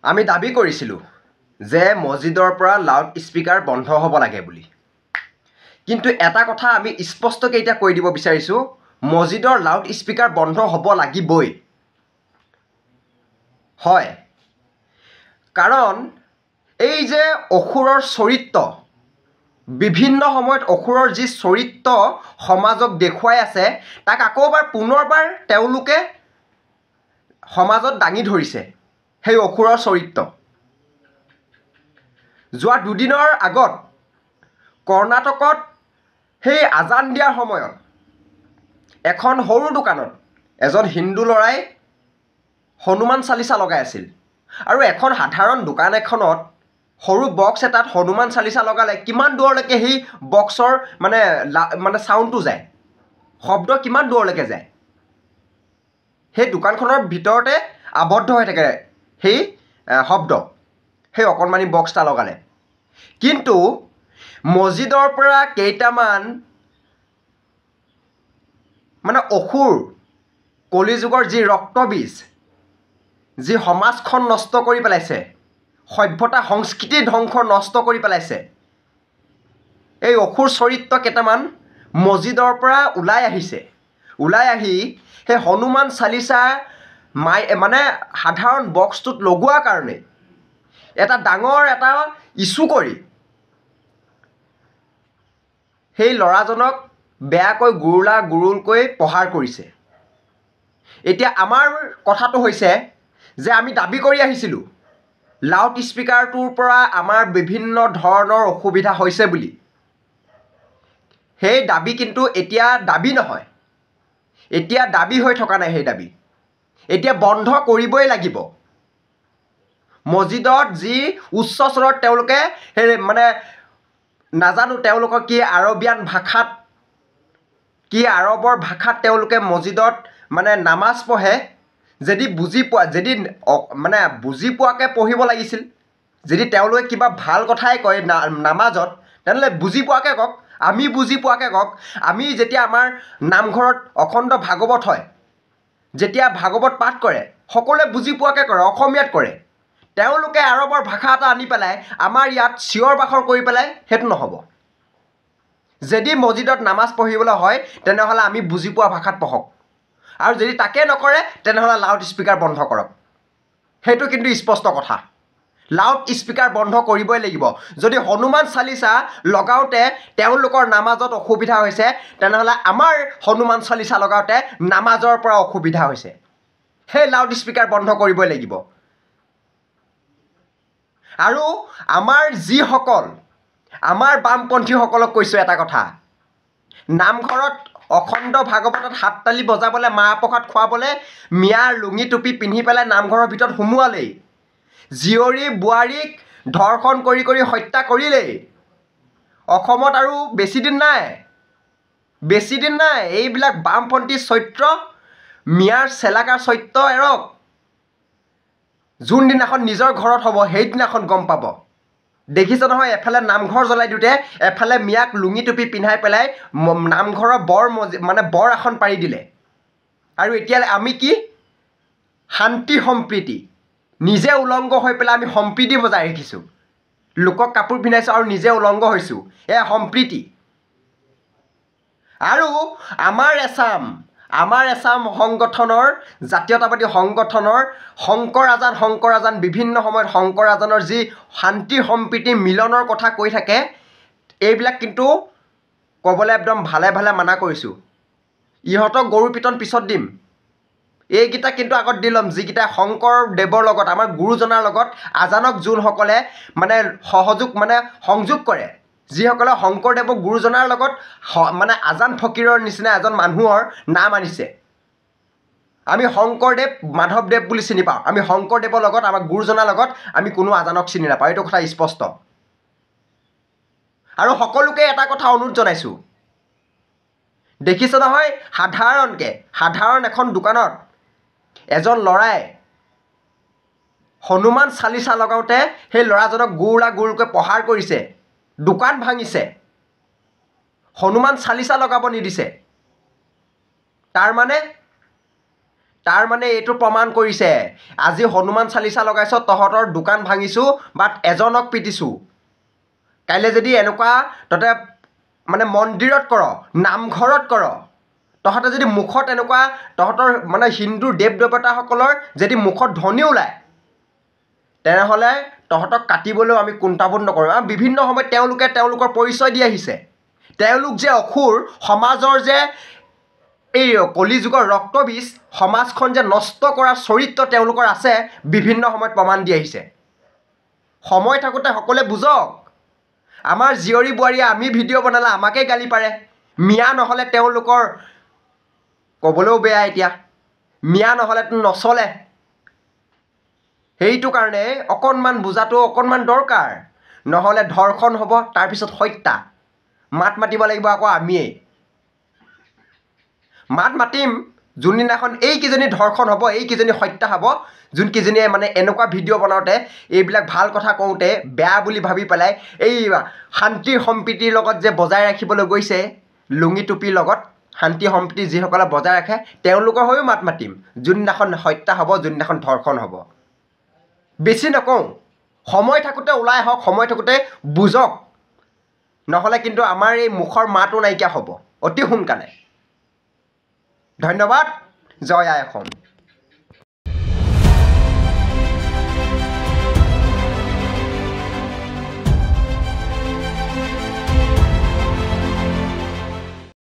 আমি দাবী কৰিছিলোঁ যে মছজিদৰ পৰা লাউড স্পীকাৰ বন্ধ হ'ব লাগে বুলি। কিন্তু এটা কথা আমি স্পষ্টকৈ এতিয়া কৈ দিব বিচাৰিছোঁ, মছজিদৰ লাউড স্পীকাৰ বন্ধ হ'ব লাগিবই। হয়, কাৰণ এই যে অসুৰৰ চৰিত্ৰ, বিভিন্ন সময়ত অসুৰৰ যি চৰিত্ৰ সমাজক দেখুৱাই আছে, তাক আকৌ পুনৰবাৰ তেওঁলোকে সমাজত দাঙি ধৰিছে সেই অসুৰৰ চৰিত্ৰ। যোৱা দুদিনৰ আগত কৰ্ণাটকত সেই আজান দিয়াৰ সময়ত এখন সৰু দোকানত এজন হিন্দু ল'ৰাই হনুমান চালিচা লগাই আছিল। আৰু এখন সাধাৰণ দোকান এখনত সৰু বক্স এটাত হনুমান চালিচা লগালে কিমান দূৰলৈকে সেই বক্সৰ মানে চাউণ্ডটো যায়, শব্দ কিমান দূৰলৈকে যায়। সেই দোকানখনৰ ভিতৰতে আবদ্ধ হৈ থাকে সেই শব্দ, সেই অকণমানি বক্স এটা লগালে। কিন্তু মছজিদৰ পৰা কেইটামান অসুৰ, কলিযুগৰ যি ৰক্তবীজ, যি সমাজখন নষ্ট কৰি পেলাইছে, সভ্যতা সংস্কৃতি ধ্বংস নষ্ট কৰি পেলাইছে, এই অসুৰ চৰিত্ৰ কেইটামান মছজিদৰ পৰা ওলাই আহিছে। ওলাই আহি সেই হনুমান চালিচা সাধাৰণ বক্সটোত লগোৱাৰ কাৰণে এটা ডাঙৰ এটা ইছ্যু কৰি সেই ল'ৰাজনক বেয়াকৈ গুৰুলকৈ প্ৰহাৰ কৰিছে। এতিয়া আমাৰ কথাটো হৈছে যে আমি দাবী কৰি আহিছিলোঁ লাউড স্পীকাৰটোৰ পৰা আমাৰ বিভিন্ন ধৰণৰ অসুবিধা হৈছে বুলি। সেই দাবী কিন্তু এতিয়া দাবী নহয়, এতিয়া দাবী হৈ থকা নাই। সেই দাবী এতিয়া বন্ধ কৰিবই লাগিব। মছজিদত যি উচ্চ স্বৰত তেওঁলোকে নাজানো তেওঁলোকৰ কি আৰবিয়ান ভাষাত, কি আৰবৰ ভাষাত তেওঁলোকে মছজিদত নামাজ পঢ়ে। যদি বুজি পোৱাকৈ পঢ়িব লাগিছিল, যদি তেওঁলোকে কিবা ভাল কথাই কয় নামাজত, তেনেহ'লে বুজি পোৱাকৈ কওক, আমি বুজি পোৱাকৈ কওক। আমি যেতিয়া আমাৰ নামঘৰত অখণ্ড ভাগৱত হয়, যেতিয়া ভাগৱত পাঠ কৰে, সকলোৱে বুজি পোৱাকৈ কৰে, অসমীয়াত কৰে। তেওঁলোকে আৰবৰ ভাষা এটা আনি পেলাই আমাৰ ইয়াত চিঞৰ বাখৰ কৰি পেলাই সেইটো নহ'ব। যদি মছজিদত নামাজ পঢ়িবলৈ হয় তেনেহ'লে আমি বুজি পোৱা ভাষাত পঢ়ক, আৰু যদি তাকে নকৰে তেনেহ'লে লাউড স্পীকাৰ বন্ধ কৰক। সেইটো কিন্তু স্পষ্ট কথা, লাউড স্পীকাৰ বন্ধ কৰিবই লাগিব। যদি হনুমান চালিচা লগাওঁতে তেওঁলোকৰ নামাজত অসুবিধা হৈছে, তেনেহ'লে আমাৰ হনুমান চালিচা লগাওঁতে নামাজৰ পৰা অসুবিধা হৈছে। সেই লাউড স্পীকাৰ বন্ধ কৰিবই লাগিব। আৰু আমাৰ বামপন্থীসকলক কৈছোঁ এটা কথা, নামঘৰত অখণ্ড ভাগৱতত হাত তালি বজাবলৈ, মাহ প্ৰসাদ খুৱাবলৈ মিয়াৰ লুঙি টুপি পিন্ধি পেলাই নামঘৰৰ ভিতৰত সোমোৱালেই, জীয়ৰী বোৱাৰীক ধৰ্ষণ কৰি হত্যা কৰিলেই। অসমত আৰু বেছি দিন নাই। এইবিলাক বামপন্থী চৰিত্ৰ, মিয়াৰ চেলাকাৰ চৰিত্ৰ এৰক। যোনদিনাখন নিজৰ ঘৰত হ'ব সেইদিনাখন গম পাব। দেখিছে নহয়, এফালে নামঘৰ জ্বলাই দিওঁতে এফালে মিয়াক লুঙি টুপি পিন্ধাই পেলাই নামঘৰৰ বৰ আসন পাৰি দিলে। আৰু এতিয়া আমি কি শান্তি সম্প্ৰীতি, নিজে উলংগ হৈ পেলাই আমি সম্প্ৰীতি বজাই ৰাখিছোঁ। লোকক কাপোৰ পিন্ধাইছোঁ আৰু নিজে উলংগ হৈছোঁ, এয়া সম্প্ৰীতি। আৰু আমাৰ এছাম সংগঠনৰ, জাতীয়তাবাদী সংগঠনৰ শংকৰ আজান বিভিন্ন সময়ত শংকৰ আজানৰ যি শান্তি সম্প্ৰীতি মিলনৰ কথা কৈ থাকে, এইবিলাক কিন্তু ক'বলৈ একদম ভালে মানা কৰিছোঁ। ইহঁতক গৰু পিটন পিছত দিম, এইকেইটা কিন্তু আগত দি ল'ম, যিকেইটা শংকৰদেৱৰ লগত, আমাৰ গুৰুজনাৰ লগত আজানক যোনসকলে সংযোগ কৰে, যিসকলে শংকৰদেৱক গুৰুজনাৰ লগত আজান ফকীৰৰ নিচিনা এজন মানুহৰ নাম আনিছে। আমি শংকৰদেৱ মাধৱদেৱ বুলি চিনি পাওঁ, আমি শংকৰদেৱৰ লগত, আমাৰ গুৰুজনাৰ লগত আমি কোনো আজানক চিনি নাপাওঁ। এইটো কথা স্পষ্ট। আৰু সকলোকে এটা কথা অনুৰোধ জনাইছোঁ, দেখিছে নহয়, সাধাৰণ এখন দোকানত এজন ল'ৰাই হনুমান চালিচা লগাওঁতে সেই ল'ৰাজনক গুৰকৈ প্ৰহাৰ কৰিছে, দোকান ভাঙিছে, হনুমান চালিচা লগাব নিদিছে। তাৰমানে তাৰ মানে এইটো প্ৰমাণ কৰিছে আজি হনুমান চালিচা লগাইছ তহঁতৰ দোকান ভাঙিছোঁ বাট এজনক পিটিছোঁ কাইলৈ যদি এনেকুৱা তহঁতে মানে মন্দিৰত কৰ নামঘৰত কৰ তহঁতে যদি মুখত এনেকুৱা তহঁতৰ মানে হিন্দুৰ দেৱ দেৱতাসকলৰ যদি মুখত ধ্বনি ওলায় তেনেহ'লে তহঁতক কাটিবলৈও আমি কুণ্ঠাবোধ নকৰোঁ বিভিন্ন সময়ত তেওঁলোকে তেওঁলোকৰ পৰিচয় দি আহিছে তেওঁলোক যে অসুৰ সমাজৰ যে এই কলিযুগৰ ৰক্তবীজ সমাজখন যে নষ্ট কৰা চৰিত্ৰ তেওঁলোকৰ আছে বিভিন্ন সময়ত প্ৰমাণ দি আহিছে সময় থাকোঁতে সকলোৱে বুজক আমাৰ জীয়ৰী বোৱাৰীয়ে আমি ভিডিঅ' বনালে আমাকেই গালি পাৰে মিয়া নহ'লে তেওঁলোকৰ ক'বলৈও বেয়া এতিয়া মিয়া নহ'লেতো নচলে সেইটো কাৰণে অকণমান বুজাটো অকণমান দৰকাৰ নহ'লে ধৰ্ষণ হ'ব তাৰপিছত হত্যা মাত মাতিব লাগিব আকৌ আমিয়েই মাত মাতিম যোনদিনাখন এইকেইজনী ধৰ্ষণ হ'ব এইকেইজনী হত্যা হ'ব যোনকেইজনীয়ে মানে এনেকুৱা ভিডিঅ' বনাওঁতে এইবিলাক ভাল কথা কওঁতে বেয়া বুলি ভাবি পেলাই এই শান্তি সম্প্ৰীতিৰ লগত যে বজাই ৰাখিবলৈ গৈছে লুঙি টুপিৰ লগত শান্তি সম্প্ৰীতি যিসকলে বজাই ৰাখে তেওঁলোকৰ হৈও মাত মাতিম যোনদিনাখন হত্যা হ'ব যোনদিনাখন ধৰ্ষণ হ'ব বেছি নকওঁ সময় থাকোঁতে ওলাই আহক সময় থাকোঁতে বুজক নহ'লে কিন্তু আমাৰ এই মুখৰ মাতো নাইকিয়া হ'ব অতি সোনকালে ধন্যবাদ জয় আই অসম